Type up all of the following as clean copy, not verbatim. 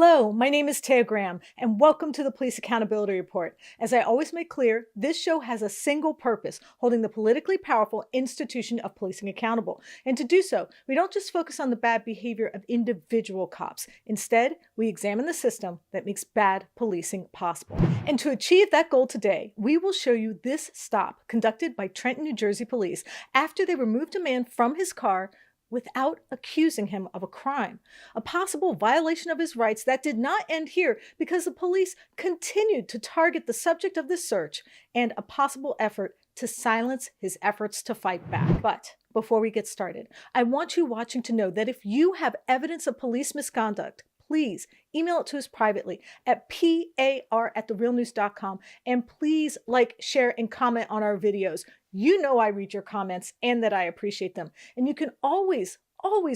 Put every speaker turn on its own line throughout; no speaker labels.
Hello, my name is Taya Graham, and welcome to the Police Accountability Report. As I always make clear, this show has a single purpose, holding the politically powerful institution of policing accountable. And to do so, we don't just focus on the bad behavior of individual cops. Instead, we examine the system that makes bad policing possible. And to achieve that goal today, we will show you this stop conducted by Trenton, New Jersey police after they removed a man from his car without accusing him of a crime, a possible violation of his rights that did not end here because the police continued to target the subject of this search, and a possible effort to silence his efforts to fight back. But before we get started, I want you watching to know that if you have evidence of police misconduct, please email it to us privately at par@therealnews.com, and please like, share, and comment on our videos. You know I read your comments and that I appreciate them. And you can always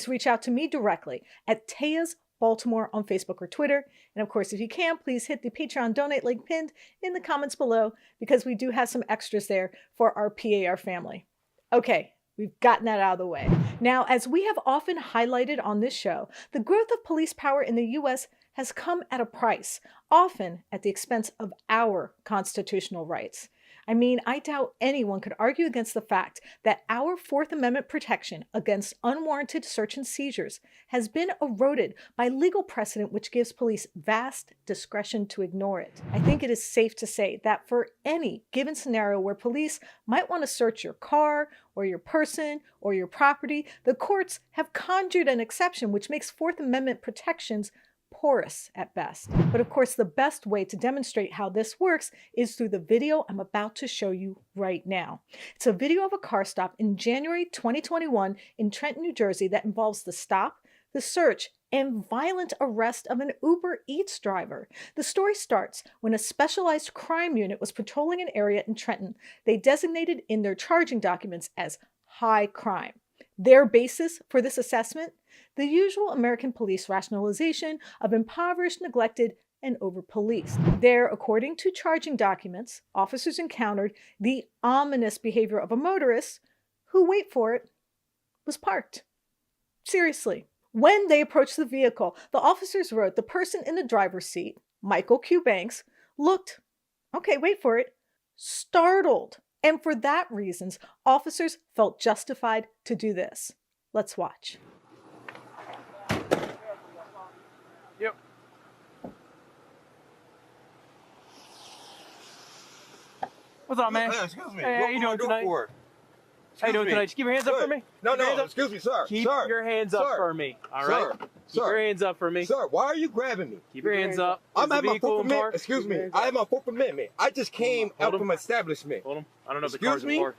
reach out to me directly at Taya's Baltimore on Facebook or Twitter. And of course, if you can, please hit the Patreon donate link pinned in the comments below, because we do have some extras there for our PAR family. Okay, we've gotten that out of the way. Now, as we have often highlighted on this show, the growth of police power in the U.S. has come at a price, often at the expense of our constitutional rights. I mean, I doubt anyone could argue against the fact that our Fourth Amendment protection against unwarranted search and seizures has been eroded by legal precedent which gives police vast discretion to ignore it. I think it is safe to say that for any given scenario where police might want to search your car or your person or your property, the courts have conjured an exception which makes Fourth Amendment protections porous at best. But of course, the best way to demonstrate how this works is through the video I'm about to show you right now. It's a video of a car stop in January 2021 in Trenton, New Jersey that involves the stop, the search, and violent arrest of an Uber Eats driver. The story starts when a specialized crime unit was patrolling an area in Trenton they designated in their charging documents as high crime. Their basis for this assessment? The usual American police rationalization of impoverished, neglected, and over-policed. There, according to charging documents, officers encountered the ominous behavior of a motorist who, wait for it, was parked. Seriously. When they approached the vehicle, the officers wrote the person in the driver's seat, Michael Q. Banks, looked, okay, wait for it, startled. And for that reasons, officers felt justified to do this. Let's watch.
Yep. What's up, man?
Excuse me.
Hey, how you doing tonight? How you doing tonight? Just keep your hands up for me.
No, excuse me, sir.
Keep your hands up for me, all right? Keep your hands up for me.
Sir, why are you grabbing me?
Keep your hands up.
I'm at my Fourth Amendment. Excuse me. I have my Fourth Amendment. I just came out from establishment.
Hold on. I don't know if the car's in park.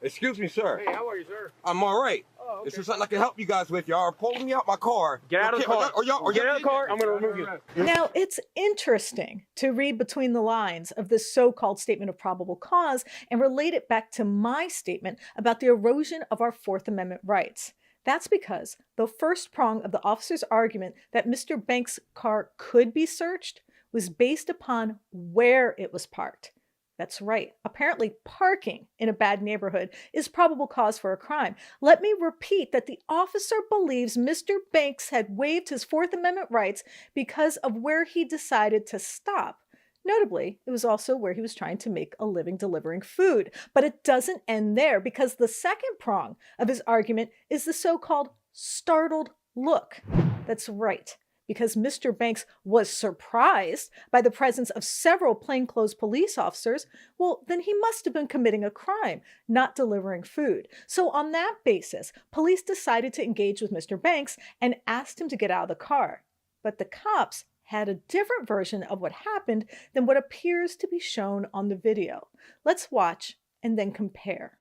Excuse me, sir.
Hey, how are you, sir?
I'm all right.
Oh, okay.
This is something I can help you guys with. Y'all are pulling me out my car.
Get out of the car. Get out of the car. I'm going to remove you.
Now, it's interesting to read between the lines of this so-called statement of probable cause and relate it back to my statement about the erosion of our Fourth Amendment rights. That's because the first prong of the officer's argument that Mr. Banks' car could be searched was based upon where it was parked. That's right. Apparently, parking in a bad neighborhood is probable cause for a crime. Let me repeat that the officer believes Mr. Banks had waived his Fourth Amendment rights because of where he decided to stop. Notably, it was also where he was trying to make a living delivering food. But it doesn't end there, because the second prong of his argument is the so-called startled look. That's right. Because Mr. Banks was surprised by the presence of several plainclothes police officers, well, then he must have been committing a crime, not delivering food. So on that basis, police decided to engage with Mr. Banks and asked him to get out of the car. But the cops had a different version of what happened than what appears to be shown on the video. Let's watch and then compare.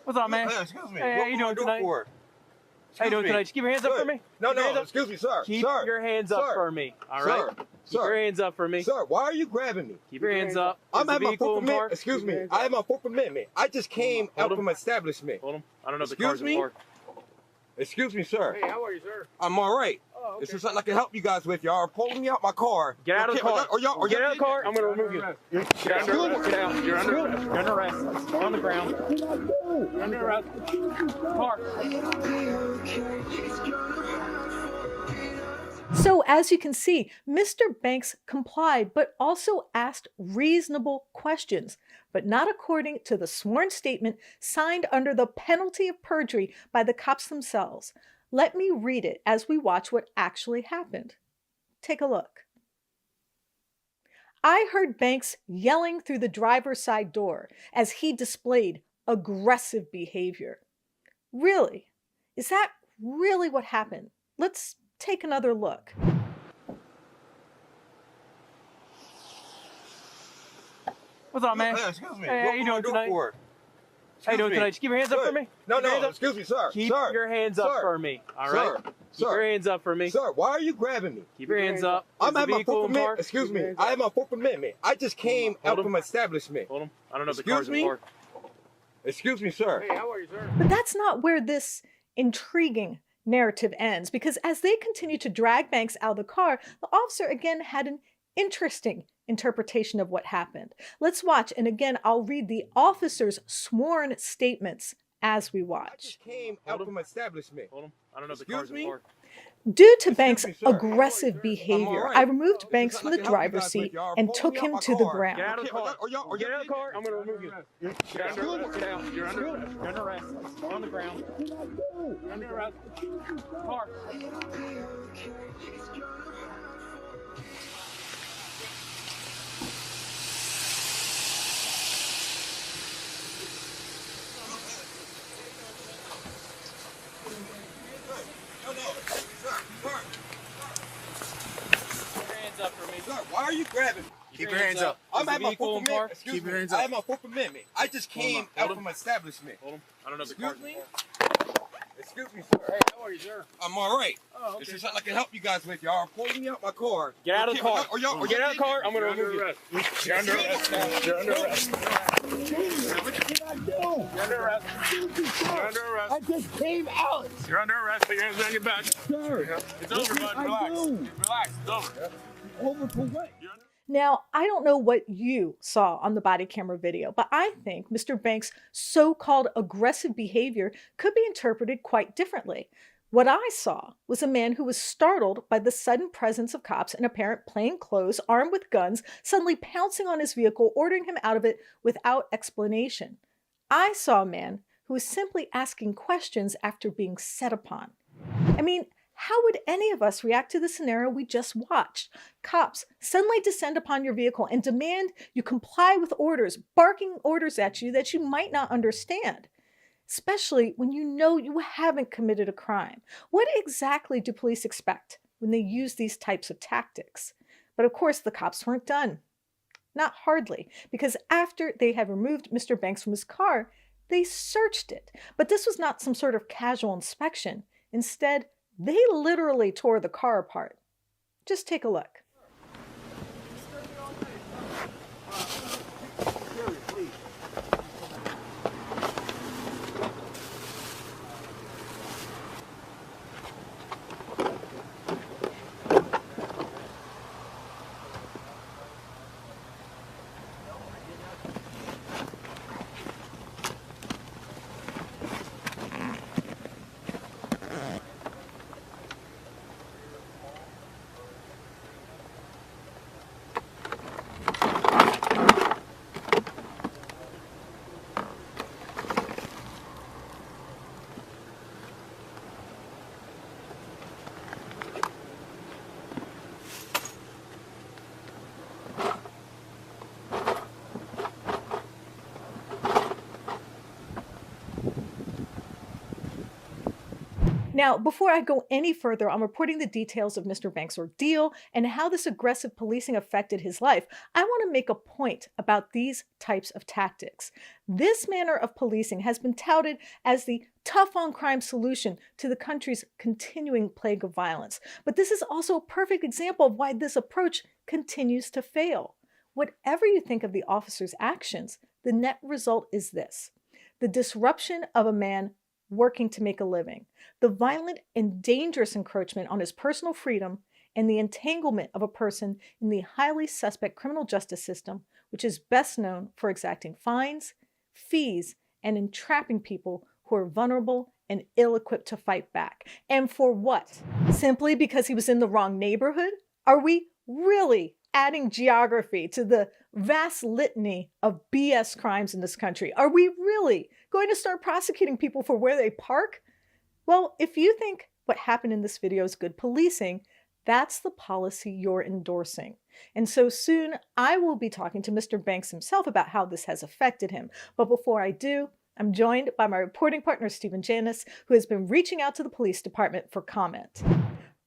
What's up, man?
Excuse me.
Hey, how you doing tonight? How you doing tonight? Just keep your hands up for me.
No, excuse me, sir.
Keep your hands up for me, all right? Keep your hands up for me.
Sir, why are you grabbing me?
Keep your hands up.
I'm at my Fourth Amendment. Excuse me. I have my Fourth Amendment. I just came out from establishment.
Hold on. I don't know if the car's in park.
Excuse me, sir.
Hey, how are you, sir?
I'm all right.
Oh, okay.
Is there something I can help you guys with? Y'all are pulling me out my car.
Get out of the car. Get out of the car. I'm going to remove you. Get under arrest. Get out. You're under arrest. You're under arrest. On the ground. You're under arrest. Car.
So as you can see, Mr. Banks complied, but also asked reasonable questions, but not according to the sworn statement signed under the penalty of perjury by the cops themselves. Let me read it as we watch what actually happened. Take a look. I heard Banks yelling through the driver's side door as he displayed aggressive behavior. Really? Is that really what happened? Let's take another look.
What's up, man?
Hey, excuse me.
Hey, how you doing tonight? How you doing tonight? Just keep your hands up for me.
No, excuse me, sir.
Keep your hands up for me, all right? Keep your hands up for me.
Sir, why are you grabbing me?
Keep your hands up.
I'm at my Fourth Amendment. Excuse me. I have my Fourth Amendment. I just came out from establishment.
Hold on. I don't know if the car's in park.
Excuse me, sir.
Hey, how are you, sir?
But that's not where this intriguing narrative ends, because as they continued to drag Banks out of the car, the officer again had an interesting interpretation of what happened. Let's watch, and again, I'll read the officer's sworn statements as we watch.
I just came out from establishment.
Hold on. I don't know if the car's in park.
Due to Banks' aggressive behavior, I removed Banks from the driver's seat and took him to the ground.
Get out of the car. Get out of the car. I'm going to remove you. Get under arrest. Get out. You're under arrest. You're under arrest. On the ground. You're under arrest. Car.
Why are you grabbing me?
Keep your hands up.
I'm at my Fourth Amendment. Excuse
Keep
me.
your hands up.
I have my Fourth Amendment. I just came out from establishment.
Hold on. I don't know if the car's in park.
Excuse me, sir.
Hey, how are you, sir?
I'm all right.
Oh, okay.
Is there something I can help you guys with? Y'all are pulling me out my car.
Get out of the car. Get out of the car. I'm going to remove you.
You're under arrest.
You're under arrest.
What did I do?
You're under arrest. You're under arrest.
I just came out.
You're under arrest. Put your hands on your back.
Sir,
It's over, bud. Relax. Relax. It's over.
over for what?
Now, I don't know what you saw on the body camera video, but I think Mr. Banks' so-called aggressive behavior could be interpreted quite differently. What I saw was a man who was startled by the sudden presence of cops in apparent plain clothes, armed with guns, suddenly pouncing on his vehicle, ordering him out of it without explanation. I saw a man who was simply asking questions after being set upon. I mean, how would any of us react to the scenario we just watched? Cops suddenly descend upon your vehicle and demand you comply with orders, barking orders at you that you might not understand, especially when you know you haven't committed a crime. What exactly do police expect when they use these types of tactics? But of course, the cops weren't done. Not hardly, because after they had removed Mr. Banks from his car, they searched it. But this was not some sort of casual inspection. Instead, they literally tore the car apart. Just take a look. Now, before I go any further on reporting the details of Mr. Banks' ordeal and how this aggressive policing affected his life, I want to make a point about these types of tactics. This manner of policing has been touted as the tough-on-crime solution to the country's continuing plague of violence. But this is also a perfect example of why this approach continues to fail. Whatever you think of the officer's actions, the net result is this: the disruption of a man working to make a living. The violent and dangerous encroachment on his personal freedom and the entanglement of a person in the highly suspect criminal justice system, which is best known for exacting fines, fees, and entrapping people who are vulnerable and ill-equipped to fight back. And for what? Simply because he was in the wrong neighborhood? Are we really adding geography to the vast litany of BS crimes in this country? Are we really going to start prosecuting people for where they park? Well, if you think what happened in this video is good policing, that's the policy you're endorsing. And so soon I will be talking to Mr. Banks himself about how this has affected him. But before I do, I'm joined by my reporting partner, Stephen Janis, who has been reaching out to the police department for comment.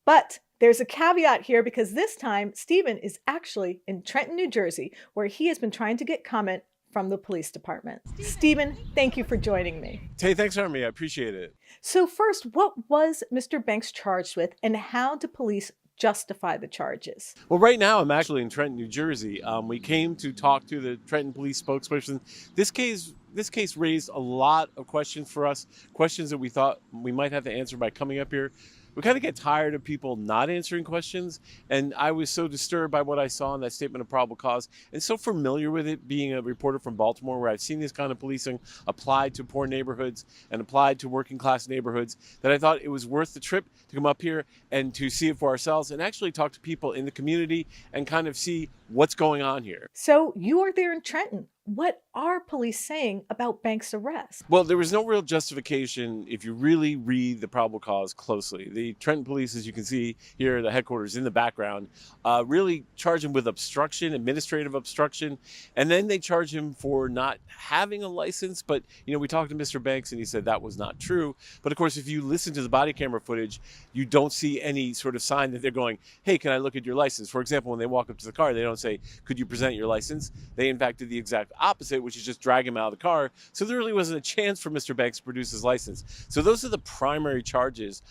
But there's a caveat here because this time Stephen is actually in Trenton, New Jersey, where he has been trying to get comment from the police department. Stephen, thank you for joining me.
Hey, thanks for having me. I appreciate it.
So first, what was Mr. Banks charged with and how did police justify the charges?
Well, right now I'm actually in Trenton, New Jersey. We came to talk to the Trenton police spokesperson. This case raised a lot of questions for us, questions that we thought we might have to answer by coming up here. We kind of get tired of people not answering questions, and I was so disturbed by what I saw in that statement of probable cause and so familiar with it being a reporter from Baltimore where I've seen this kind of policing applied to poor neighborhoods and applied to working class neighborhoods that I thought it was worth the trip to come up here and to see it for ourselves and actually talk to people in the community and kind of see what's going on here.
So you are there in Trenton. What are police saying about Banks' arrest?
Well, there was no real justification if you really read the probable cause closely. The Trenton police, as you can see here, the headquarters in the background, really charge him with obstruction, administrative obstruction, and then they charge him for not having a license. But, you know, we talked to Mr. Banks and he said that was not true. But of course, if you listen to the body camera footage, you don't see any sort of sign that they're going, hey, can I look at your license? For example, when they walk up to the car, they don't say, could you present your license? They in fact did the exact opposite, which is just drag him out of the car. So there really wasn't a chance for Mr. Banks to produce his license. So those are the primary charges.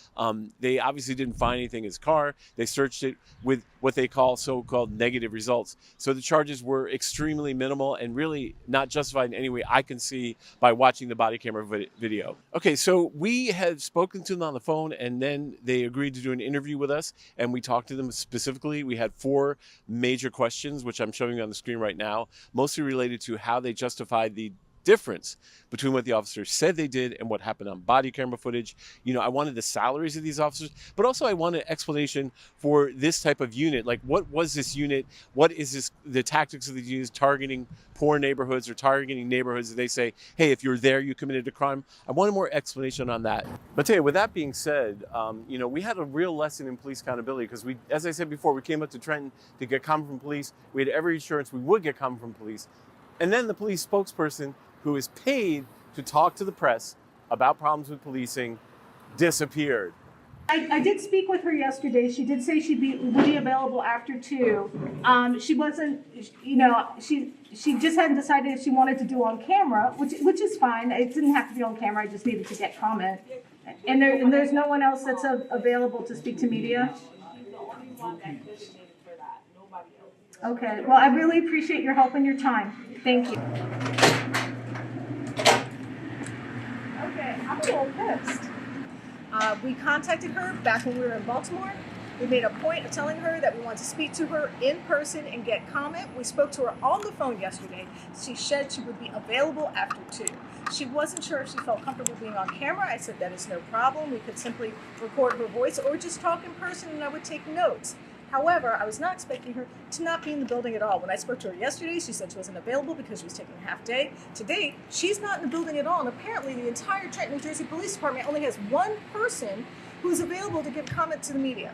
They obviously didn't find anything in his car. They searched it with what they call so-called negative results. So the charges were extremely minimal and really not justified in any way I can see by watching the body camera video. Okay, so we had spoken to them on the phone and then they agreed to do an interview with us and we talked to them specifically. We had 4 major questions, which I'm showing you on the screen right now, mostly related to how they justified the difference between what the officers said they did and what happened on body camera footage. You know, I wanted the salaries of these officers, but also I wanted explanation for this type of unit. Like, what was this unit? What is this, the tactics of the unit targeting poor neighborhoods or targeting neighborhoods that they say, hey, if you're there, you committed a crime? I wanted more explanation on that. But tell you, with that being said, you know, we had a real lesson in police accountability because we, as I said before, we came up to Trenton to get comment from police. We had every assurance we would get comment from police. And then the police spokesperson who is paid to talk to the press about problems with policing disappeared.
I did speak with her yesterday. She did say would be available after 2. She wasn't, you know, she just hadn't decided if she wanted to do on camera, which is fine. It didn't have to be on camera. I just needed to get comment. And there's no one else that's available to speak to media. Okay. Well, I really appreciate your help and your time. Thank you. Okay, I'm a little pissed. We contacted her back when we were in Baltimore. We made a point of telling her that we want to speak to her in person and get comment. We spoke to her on the phone yesterday. She said she would be available after 2. She wasn't sure if she felt comfortable being on camera. I said that is no problem. We could simply record her voice or just talk in person and I would take notes. However, I was not expecting her to not be in the building at all. When I spoke to her yesterday, she said she wasn't available because she was taking a half day. Today, she's not in the building at all, and apparently the entire Trenton, New Jersey Police Department only has one person who's available to give comment to the media.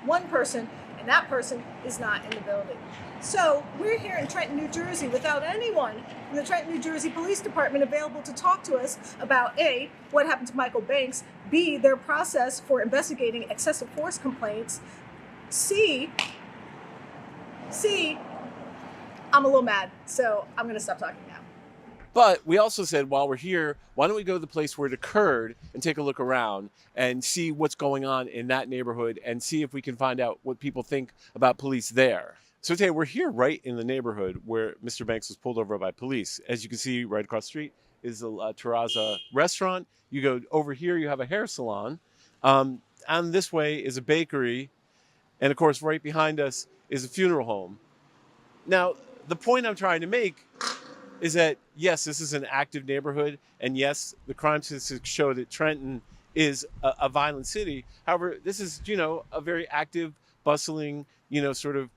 One person, and that person is not in the building. So we're here in Trenton, New Jersey without anyone from the Trenton, New Jersey Police Department available to talk to us about A, what happened to Michael Banks, B, their process for investigating excessive force complaints, C, I'm a little mad, so I'm going to stop talking now.
But we also said, while we're here, why don't we go to the place where it occurred and take a look around and see what's going on in that neighborhood and see if we can find out what people think about police there. So today we're here right in the neighborhood where Mr. Banks was pulled over by police. As you can see, right across the street is a Terraza restaurant. You go over here, you have a hair salon. And this way is a bakery. And of course, right behind us is a funeral home. Now, the point I'm trying to make is that, yes, this is an active neighborhood. And yes, the crime statistics show that Trenton is a violent city. However, this is, a very active, bustling, sort of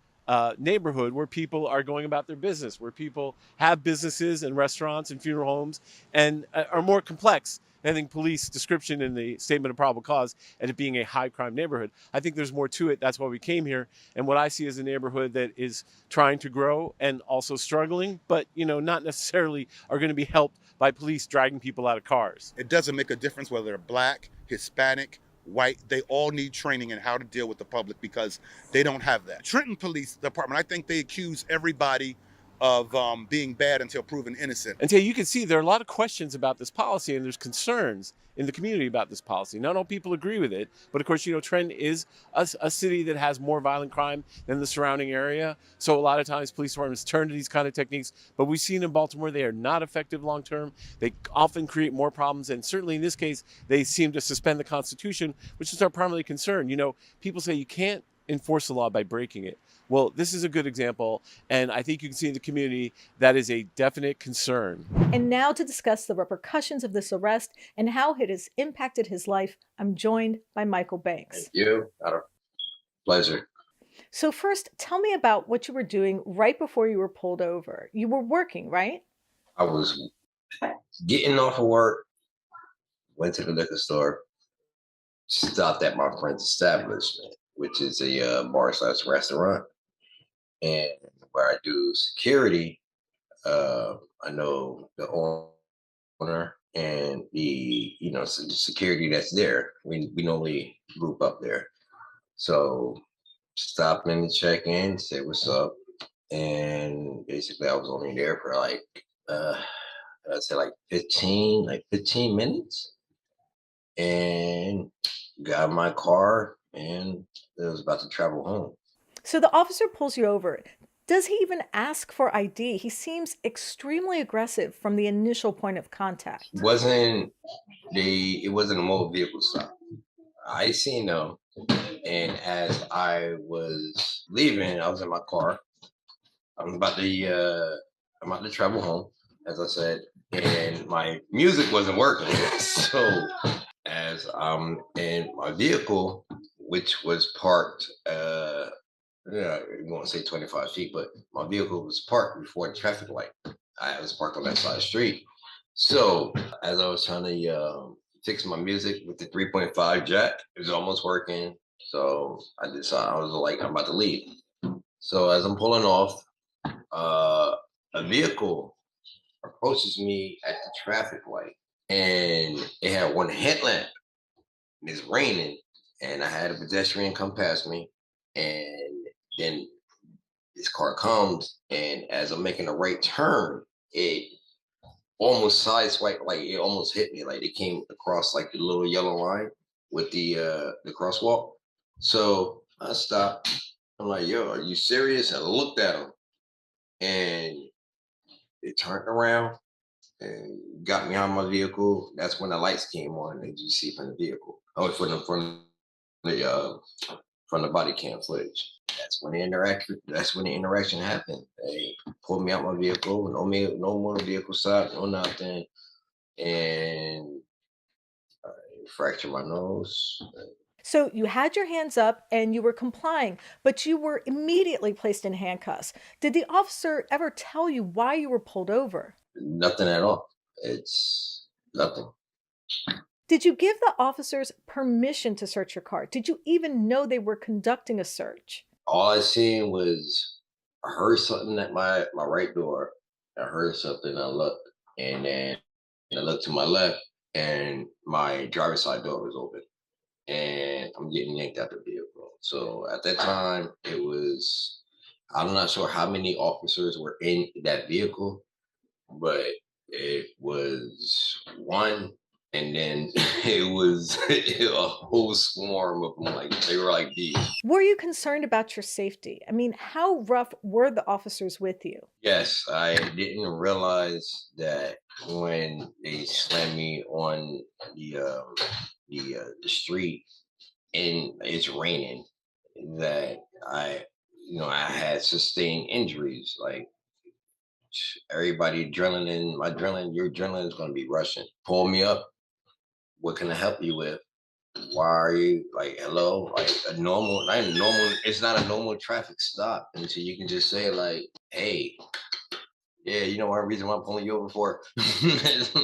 neighborhood where people are going about their business, where people have businesses and restaurants and funeral homes and are more complex. I think police description in the statement of probable cause and it being a high crime neighborhood. I think there's more to it. That's why we came here. And what I see is a neighborhood that is trying to grow and also struggling, but not necessarily are going to be helped by police dragging people out of cars.
It doesn't make a difference whether they're black, Hispanic, white. They all need training in how to deal with the public because they don't have that. Trenton Police Department, I think they accuse everybody of being bad until proven innocent.
And you can see there are a lot of questions about this policy and there's concerns in the community about this policy. Not all people agree with it, but of course, Trenton is a city that has more violent crime than the surrounding area. So a lot of times police departments turn to these kind of techniques, but we've seen in Baltimore, they are not effective long-term. They often create more problems. And certainly in this case, they seem to suspend the Constitution, which is our primary concern. People say you can't enforce the law by breaking it. Well, this is a good example, and I think you can see in the community that is a definite concern.
And now to discuss the repercussions of this arrest and how it has impacted his life, I'm joined by Michael Banks.
Thank you. Pleasure.
So first, tell me about what you were doing right before you were pulled over. You were working, right?
I was getting off of work, went to the liquor store, stopped at my friend's establishment, which is a bar/restaurant. And where I do security, I know the owner and the security that's there. We normally group up there. So stopped in to check in, say what's up. And basically I was only there for I'd say 15 minutes. And got in my car and it was about to travel home.
So the officer pulls you over. Does he even ask for ID? He seems extremely aggressive from the initial point of contact.
It wasn't a motor vehicle stop. I seen them, and as I was leaving, I was in my car. I'm about to travel home, as I said, and my music wasn't working. So as I'm in my vehicle, which was parked, you want to say 25 feet, but my vehicle was parked before the traffic light. I was parked on that side of the street. So as I was trying to fix my music with the 3.5 jack, it was almost working. So I decided, I was like, I'm about to leave. So as I'm pulling off, a vehicle approaches me at the traffic light, and it had one headlamp. It's raining, and I had a pedestrian come past me, and then this car comes, and as I'm making a right turn, it almost sideswiped, it almost hit me, it came across the little yellow line with the crosswalk. So I stopped. I'm like, yo, are you serious? And I looked at him, and it turned around and got me out of my vehicle. That's when the lights came on, and you see from the vehicle. Oh, from the body cam footage. That's when the interaction happened. They pulled me out my vehicle, no motor vehicle stop, no nothing. And I fractured my nose.
So you had your hands up and you were complying, but you were immediately placed in handcuffs. Did the officer ever tell you why you were pulled over?
Nothing at all. It's nothing.
Did you give the officers permission to search your car? Did you even know they were conducting a search?
All I seen was, I heard something at my right door. I heard something, I looked, and then I looked to my left, and my driver's side door was open. And I'm getting yanked out the vehicle. So at that time, I'm not sure how many officers were in that vehicle, but it was one, And then it was a whole swarm of them, like they were like bees.
Were you concerned about your safety? I mean, how rough were the officers with you?
Yes, I didn't realize that when they slammed me on the street and it's raining, that I had sustained injuries. Like everybody adrenaline, your adrenaline is going to be rushing. Pull me up. What can I help you with? Why are you like hello? Like it's not a normal traffic stop until you can just say like, hey, yeah, you know one reason why I'm pulling you over for? It's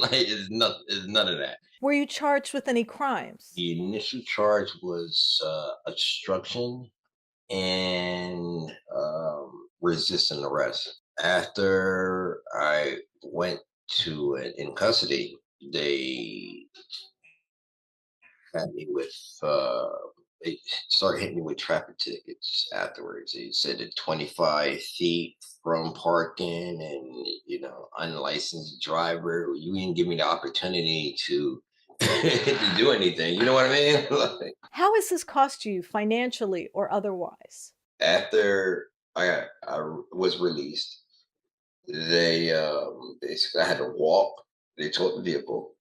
none of that.
Were you charged with any crimes?
The initial charge was obstruction and resisting arrest. After I went to in custody, they had me with they started hitting me with traffic tickets afterwards. They said that 25 feet from parking and unlicensed driver. You didn't give me the opportunity to to do anything. You know what I mean? Like,
How has this cost you financially or otherwise?
after I was released, they basically I had to walk. They towed the vehicle,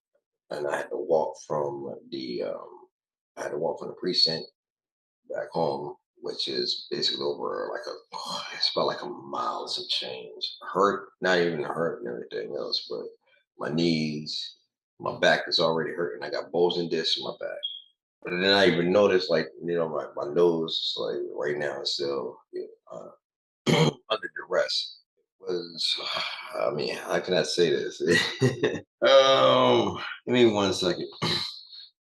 and I had to walk from the precinct back home, which is basically over it's about like a mile and some change. Hurt, not even hurt and everything else, but my knees, my back is already hurting. I got bulging discs in my back. But then I even noticed, like, my nose, like right now, is still under duress. Was, I mean, how can I say this? Give me 1 second.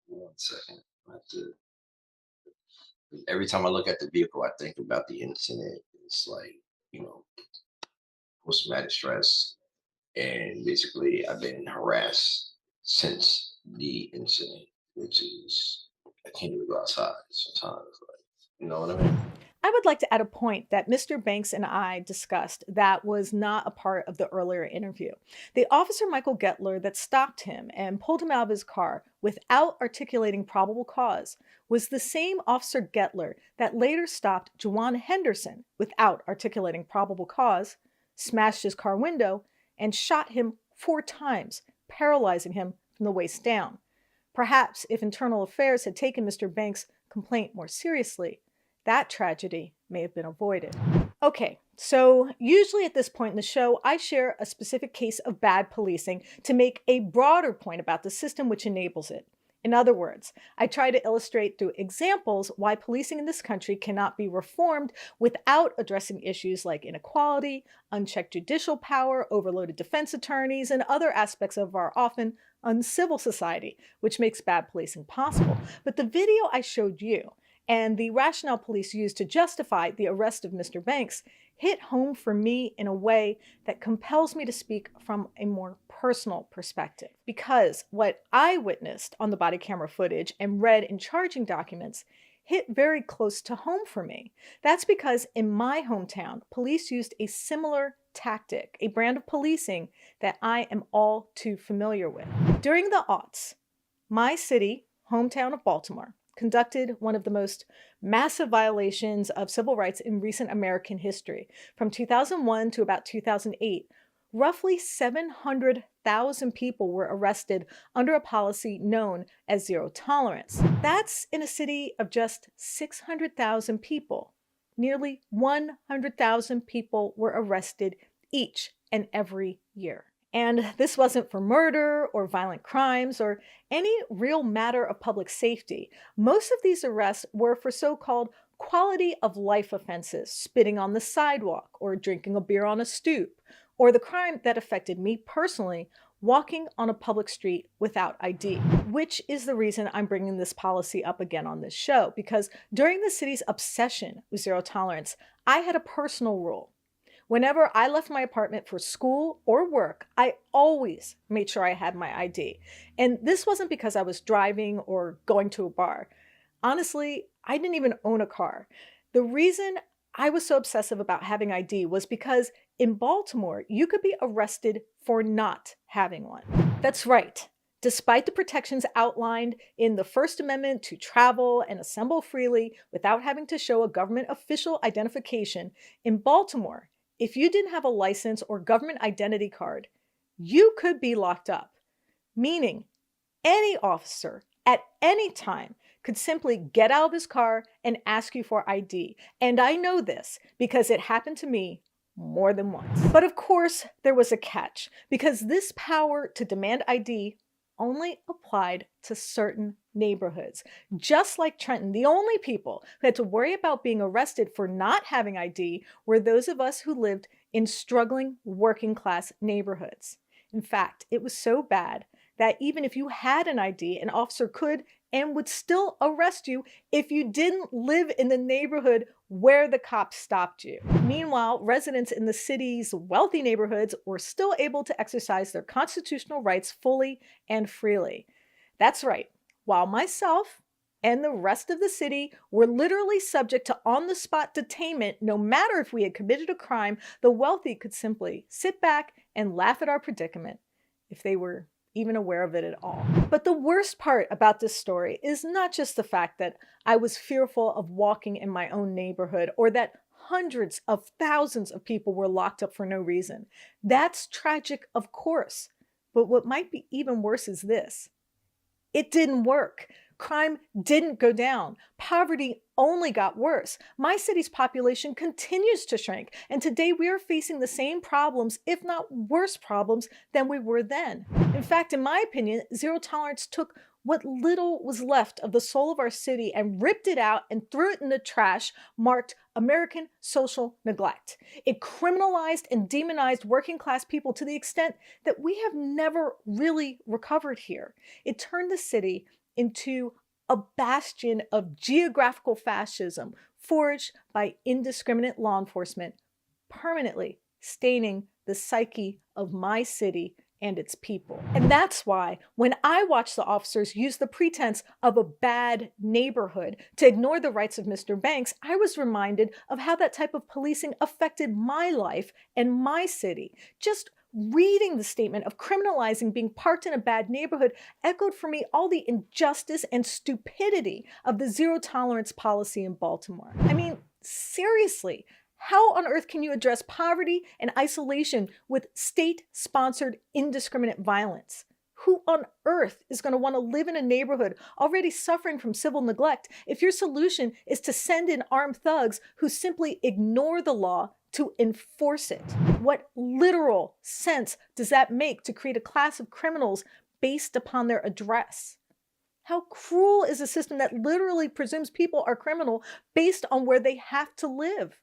1 second. I have to, every time I look at the vehicle, I think about the incident. It's like, post-traumatic stress. And basically, I've been harassed since the incident, which is, I can't even go outside sometimes. Like, you know what I mean?
I would like to add a point that Mr. Banks and I discussed that was not a part of the earlier interview. The officer Michael Gettler that stopped him and pulled him out of his car without articulating probable cause was the same officer Gettler that later stopped Juwan Henderson without articulating probable cause, smashed his car window, and shot him 4 times, paralyzing him from the waist down. Perhaps if Internal Affairs had taken Mr. Banks' complaint more seriously, that tragedy may have been avoided. Okay, so usually at this point in the show, I share a specific case of bad policing to make a broader point about the system which enables it. In other words, I try to illustrate through examples why policing in this country cannot be reformed without addressing issues like inequality, unchecked judicial power, overloaded defense attorneys, and other aspects of our often uncivil society, which makes bad policing possible. But the video I showed you and the rationale police used to justify the arrest of Mr. Banks hit home for me in a way that compels me to speak from a more personal perspective. Because what I witnessed on the body camera footage and read in charging documents hit very close to home for me. That's because in my hometown, police used a similar tactic, a brand of policing that I am all too familiar with. During the aughts, my city, hometown of Baltimore, conducted one of the most massive violations of civil rights in recent American history. From 2001 to about 2008, roughly 700,000 people were arrested under a policy known as zero tolerance. That's in a city of just 600,000 people. Nearly 100,000 people were arrested each and every year. And this wasn't for murder or violent crimes or any real matter of public safety. Most of these arrests were for so-called quality of life offenses, spitting on the sidewalk or drinking a beer on a stoop, or the crime that affected me personally, walking on a public street without ID, which is the reason I'm bringing this policy up again on this show, because during the city's obsession with zero tolerance, I had a personal rule. Whenever I left my apartment for school or work, I always made sure I had my ID. And this wasn't because I was driving or going to a bar. Honestly, I didn't even own a car. The reason I was so obsessive about having ID was because in Baltimore, you could be arrested for not having one. That's right. Despite the protections outlined in the First Amendment to travel and assemble freely without having to show a government official identification, in Baltimore, if you didn't have a license or government identity card, you could be locked up, meaning any officer at any time could simply get out of his car and ask you for ID. And I know this because it happened to me more than once. But of course, there was a catch, because this power to demand ID only applied to certain neighborhoods. Just like Trenton, the only people who had to worry about being arrested for not having ID were those of us who lived in struggling working class neighborhoods. In fact, it was so bad that even if you had an ID, an officer could and would still arrest you if you didn't live in the neighborhood where the cops stopped you. Meanwhile, residents in the city's wealthy neighborhoods were still able to exercise their constitutional rights fully and freely. That's right, while myself and the rest of the city were literally subject to on-the-spot detainment no matter if we had committed a crime, the wealthy could simply sit back and laugh at our predicament, if they were even aware of it at all. But the worst part about this story is not just the fact that I was fearful of walking in my own neighborhood or that hundreds of thousands of people were locked up for no reason. That's tragic, of course. But what might be even worse is this. It didn't work. Crime didn't go down. Poverty only got worse. My city's population continues to shrink, and today we are facing the same problems, if not worse problems, than we were then. In fact, in my opinion, zero tolerance took what little was left of the soul of our city and ripped it out and threw it in the trash marked American social neglect. It criminalized and demonized working class people to the extent that we have never really recovered here. It turned the city into a bastion of geographical fascism forged by indiscriminate law enforcement, permanently staining the psyche of my city and its people. And that's why when I watch the officers use the pretense of a bad neighborhood to ignore the rights of Mr. Banks, I was reminded of how that type of policing affected my life and my city. Just reading the statement of criminalizing being parked in a bad neighborhood echoed for me all the injustice and stupidity of the zero tolerance policy in Baltimore. I mean, seriously, how on earth can you address poverty and isolation with state-sponsored indiscriminate violence? Who on earth is going to want to live in a neighborhood already suffering from civil neglect if your solution is to send in armed thugs who simply ignore the law to enforce it? What literal sense does that make to create a class of criminals based upon their address? How cruel is a system that literally presumes people are criminal based on where they have to live?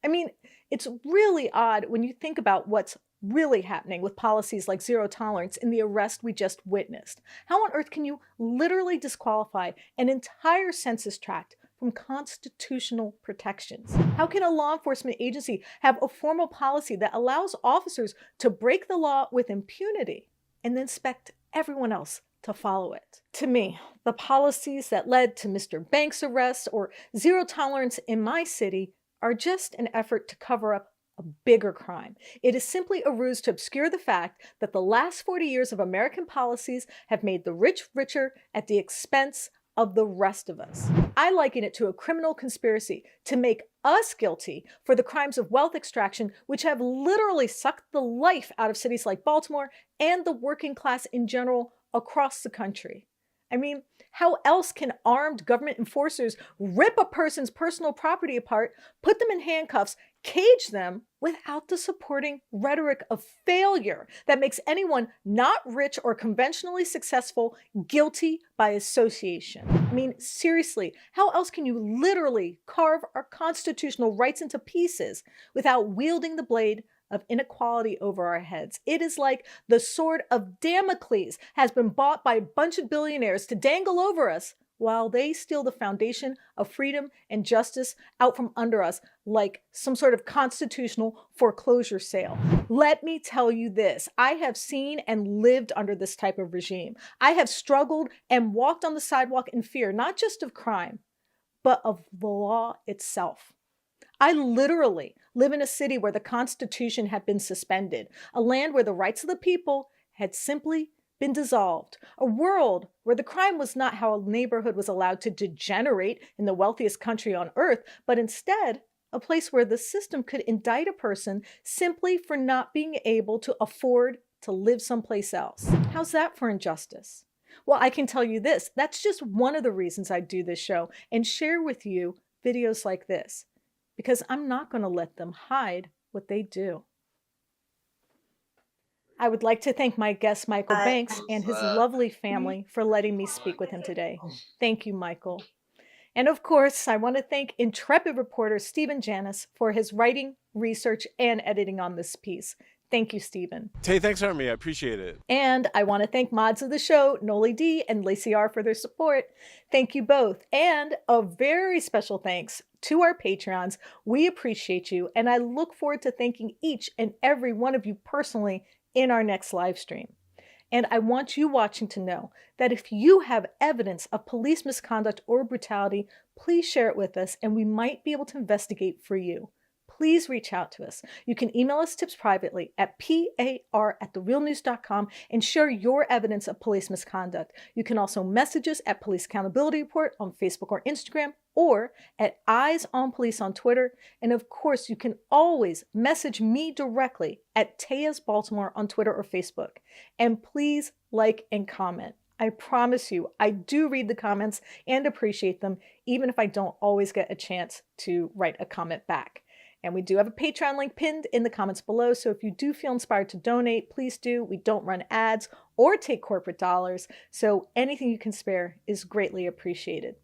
I mean, it's really odd when you think about what's really happening with policies like zero tolerance in the arrest we just witnessed. How on earth can you literally disqualify an entire census tract from constitutional protections? How can a law enforcement agency have a formal policy that allows officers to break the law with impunity and then expect everyone else to follow it? To me, the policies that led to Mr. Banks' arrest or zero tolerance in my city are just an effort to cover up a bigger crime. It is simply a ruse to obscure the fact that the last 40 years of American policies have made the rich richer at the expense of the rest of us. I liken it to a criminal conspiracy to make us guilty for the crimes of wealth extraction, which have literally sucked the life out of cities like Baltimore and the working class in general across the country. I mean, how else can armed government enforcers rip a person's personal property apart, put them in handcuffs, cage them without the supporting rhetoric of failure that makes anyone not rich or conventionally successful guilty by association? I mean, seriously, how else can you literally carve our constitutional rights into pieces without wielding the blade of inequality over our heads? It is like the sword of Damocles has been bought by a bunch of billionaires to dangle over us while they steal the foundation of freedom and justice out from under us like some sort of constitutional foreclosure sale. Let me tell you this, I have seen and lived under this type of regime. I have struggled and walked on the sidewalk in fear, not just of crime, but of the law itself. I literally live in a city where the Constitution had been suspended, a land where the rights of the people had simply been dissolved. A world where the crime was not how a neighborhood was allowed to degenerate in the wealthiest country on earth, but instead a place where the system could indict a person simply for not being able to afford to live someplace else. How's that for injustice? Well, I can tell you this, that's just one of the reasons I do this show and share with you videos like this, because I'm not going to let them hide what they do. I would like to thank my guest, Michael Banks, and his lovely family for letting me speak with him today. Thank you, Michael. And of course, I want to thank intrepid reporter Stephen Janis for his writing, research, and editing on this piece. Thank you, Stephen.
Tay, thanks for having me. I appreciate it.
And I want to thank mods of the show, Noli D and Lacey R, for their support. Thank you both. And a very special thanks to our Patreons. We appreciate you, and I look forward to thanking each and every one of you personally in our next live stream. And I want you watching to know that if you have evidence of police misconduct or brutality, please share it with us and we might be able to investigate for you. Please reach out to us. You can email us tips privately at par@therealnews.com and share your evidence of police misconduct. You can also message us at Police Accountability Report on Facebook or Instagram, or at Eyes on Police on Twitter. And of course, you can always message me directly at Tayas Baltimore on Twitter or Facebook. And please like and comment. I promise you, I do read the comments and appreciate them, even if I don't always get a chance to write a comment back. And we do have a Patreon link pinned in the comments below, so if you do feel inspired to donate, please do. We don't run ads or take corporate dollars, so anything you can spare is greatly appreciated.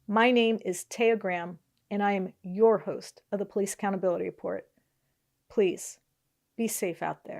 My name is Taya Graham, and I am your host of the Police Accountability Report. Please, be safe out there.